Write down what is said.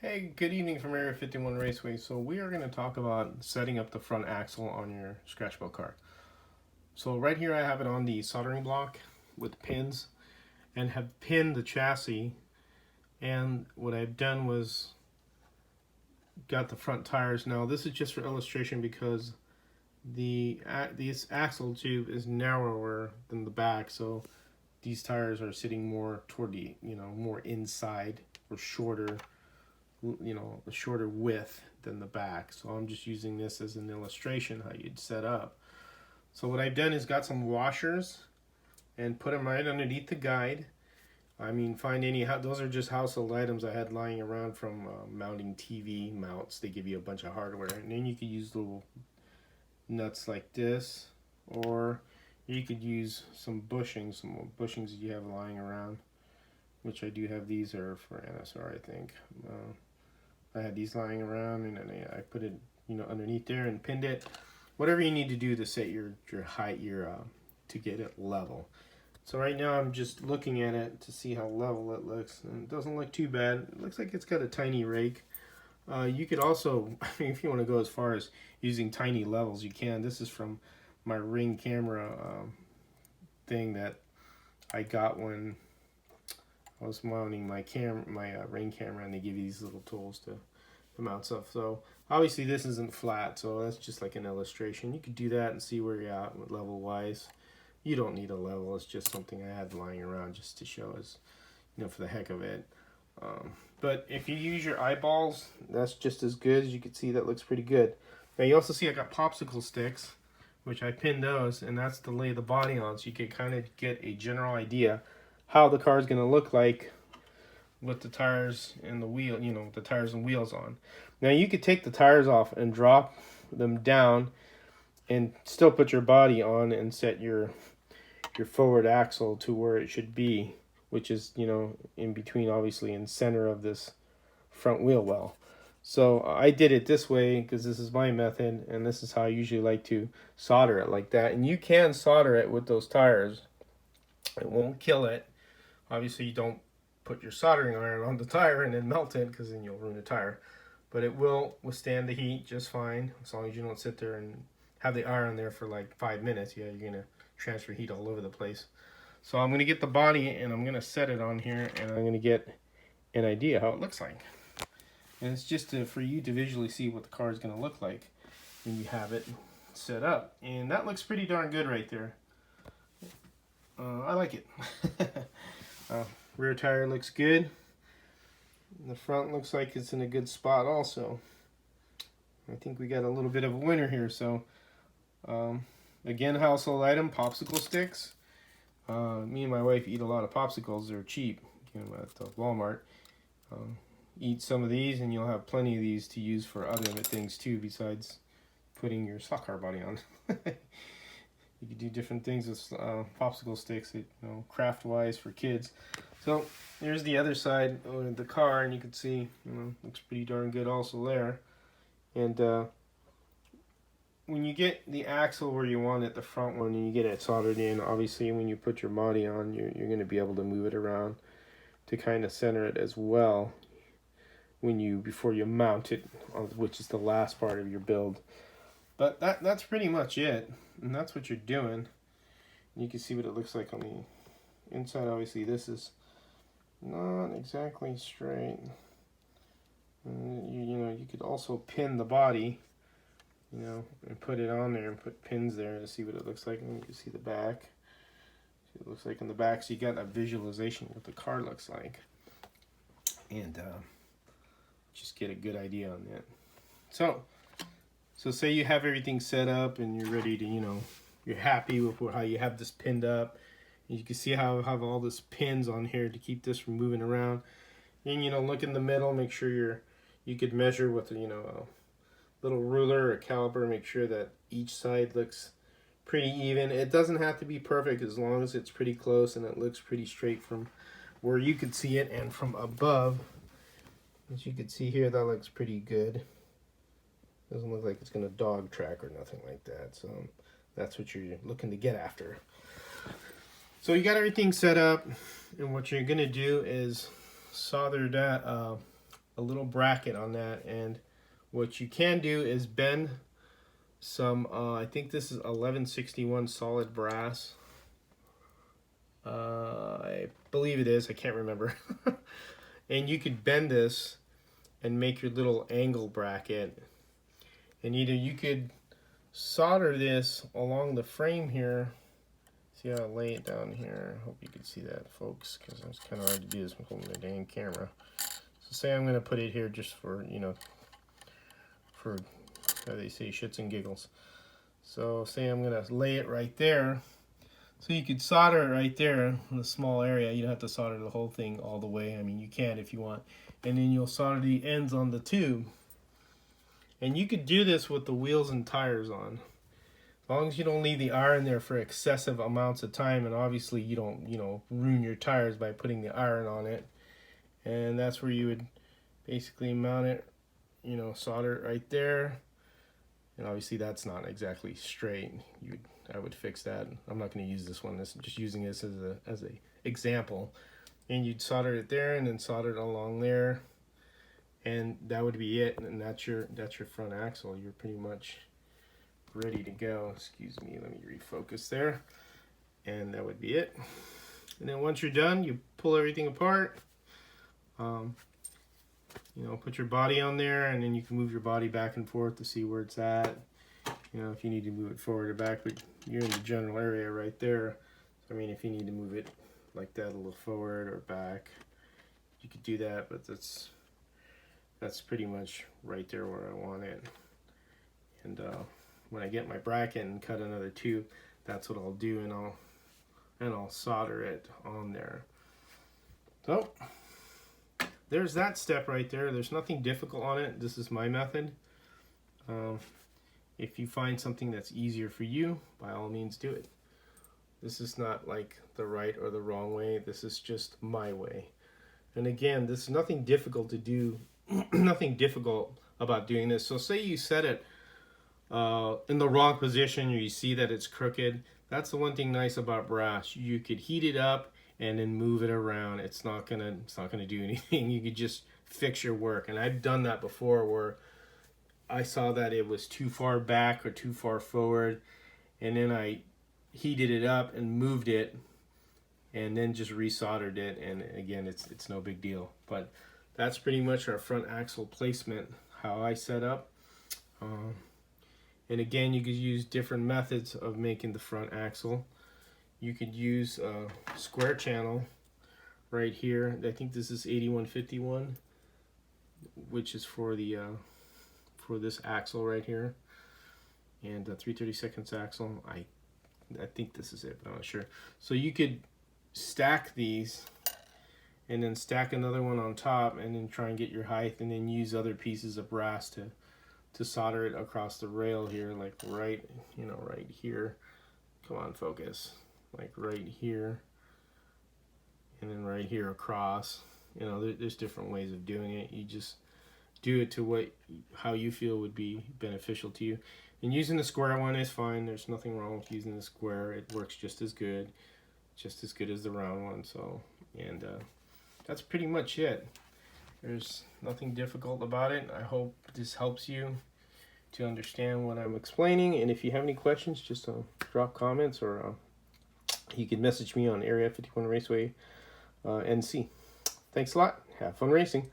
Hey, good evening from Area 51 Raceway. So we are going to talk about setting up the front axle on your scratch built car. So right here I have it on the soldering block with pins and have pinned the chassis, and what I've done was got the front tires. Now this is just for illustration because this axle tube is narrower than the back, so these tires are sitting more toward the, more inside or shorter, a shorter width than the back. So I'm just using this as an illustration how you'd set up. So what I've done is got some washers and put them right underneath the guide. I mean, find any, those are just household items I had lying around from mounting TV mounts. They give you a bunch of hardware, and then you could use little nuts like this, or you could use some bushings that you have lying around, which I do have. These are for NSR, I think. I had these lying around, and then I put it, underneath there and pinned it. Whatever you need to do to set your height, to get it level. So right now I'm just looking at it to see how level it looks, and it doesn't look too bad. It looks like it's got a tiny rake. You could also, if you want to go as far as using tiny levels, you can. This is from my Ring camera thing that I got when I was mounting my Ring camera, and they give you these little tools to mount stuff. So obviously this isn't flat, so that's just like an illustration. You could do that and see where you're at level wise. You don't need a level. It's just something I had lying around just to show us, for the heck of it. But if you use your eyeballs, that's just as good. As you can see, that looks pretty good. Now you also see I got popsicle sticks, which I pinned those, and that's to lay the body on, so you can kind of get a general idea how the car is going to look like with the tires and the wheel, the tires and wheels on. Now you could take the tires off and drop them down and still put your body on and set your forward axle to where it should be, which is, in between, obviously in center of this front wheel well. So I did it this way because this is my method, and this is how I usually like to solder it, like that. And you can solder it with those tires. It won't kill it. Obviously you don't put your soldering iron on the tire and then melt it, because then you'll ruin the tire. But it will withstand the heat just fine, as long as you don't sit there and have the iron there for like 5 minutes. Yeah, you're gonna transfer heat all over the place. So I'm gonna get the body and I'm gonna set it on here, and I'm gonna get an idea how it looks like. And it's just for you to visually see what the car is gonna look like when you have it set up. And that looks pretty darn good right there. I like it. Rear tire looks good. The front looks like it's in a good spot also. I think we got a little bit of a winner here. So again, household item, popsicle sticks. Me and my wife eat a lot of popsicles. They're cheap, at Walmart. Eat some of these and you'll have plenty of these to use for other things too, besides putting your stock car body on. You could do different things with popsicle sticks, craft wise for kids. So there's the other side of the car, and you can see, looks pretty darn good also there. And when you get the axle where you want it, the front one, and you get it soldered in, obviously when you put your body on, you're going to be able to move it around to kind of center it as well before you mount it, which is the last part of your build. But that's pretty much it, and that's what you're doing. You can see what it looks like on the inside. Obviously this is not exactly straight. You could also pin the body, and put it on there and put pins there to see what it looks like. And you can see the back. See what it looks like in the back, so you got a visualization of what the car looks like, and just get a good idea on that. So say you have everything set up and you're ready to, you're happy with how you have this pinned up. You can see how I have all this pins on here to keep this from moving around. And, look in the middle, make sure you could measure with a little ruler or caliper, make sure that each side looks pretty even. It doesn't have to be perfect, as long as it's pretty close and it looks pretty straight from where you could see it and from above. As you can see here, that looks pretty good. Doesn't look like it's going to dog track or nothing like that. So that's what you're looking to get after. So you got everything set up, and what you're going to do is solder that a little bracket on that. And what you can do is bend some, I think this is 1161 solid brass. I believe it is, I can't remember. And you could bend this and make your little angle bracket. And either you could solder this along the frame here. See how I lay it down here? Hope you can see that, folks, because it's kind of hard to do this with holding the dang camera. So say I'm going to put it here just for, you know, for, how they say, shits and giggles. So say I'm going to lay it right there. So you could solder it right there in a small area. You don't have to solder the whole thing all the way. I mean, you can if you want. And then you'll solder the ends on the tube. And you could do this with the wheels and tires on. As long as you don't leave the iron there for excessive amounts of time, and obviously you don't, you know, ruin your tires by putting the iron on it. And that's where you would basically mount it, you know, solder it right there. And obviously that's not exactly straight. I would fix that. I'm not going to use this one. I'm just using this as a example. And you'd solder it there, and then solder it along there, and that would be it. And that's your front axle. You're pretty much ready to go. Excuse me, let me refocus there. And that would be it. And then once you're done, you pull everything apart. You know, put your body on there, and then you can move your body back and forth to see where it's at. You know, if you need to move it forward or back, but you're in the general area right there. So, I mean, if you need to move it like that a little forward or back, you could do that, but that's pretty much right there where I want it. And when I get my bracket and cut another tube, that's what I'll do, and I'll solder it on there. So there's that step right there. There's nothing difficult on it. This is my method. If you find something that's easier for you, by all means do it. This is not like the right or the wrong way. This is just my way. And again, there's nothing difficult to do, nothing difficult about doing this. So say you set it in the wrong position, or you see that it's crooked. That's the one thing nice about brass. You could heat it up and then move it around. It's not gonna do anything. You could just fix your work. And I've done that before, where I saw that it was too far back or too far forward, and then I heated it up and moved it, and then just resoldered it. And again, it's no big deal. But that's pretty much our front axle placement, how I set up. And again, you could use different methods of making the front axle. You could use a square channel right here. I think this is 8151, which is for the for this axle right here, and 3/32 axle. I think this is it, but I'm not sure. So you could stack these, and then stack another one on top, and then try and get your height, and then use other pieces of brass to solder it across the rail here, like right here. Come on, focus. Like right here, and then right here across. You know, there's different ways of doing it. You just do it to how you feel would be beneficial to you. And using the square one is fine. There's nothing wrong with using the square. It works just as good as the round one. So, and that's pretty much it. There's nothing difficult about it. I hope this helps you to understand what I'm explaining. And if you have any questions, just drop comments, or you can message me on Area 51 Raceway NC. Thanks a lot. Have fun racing.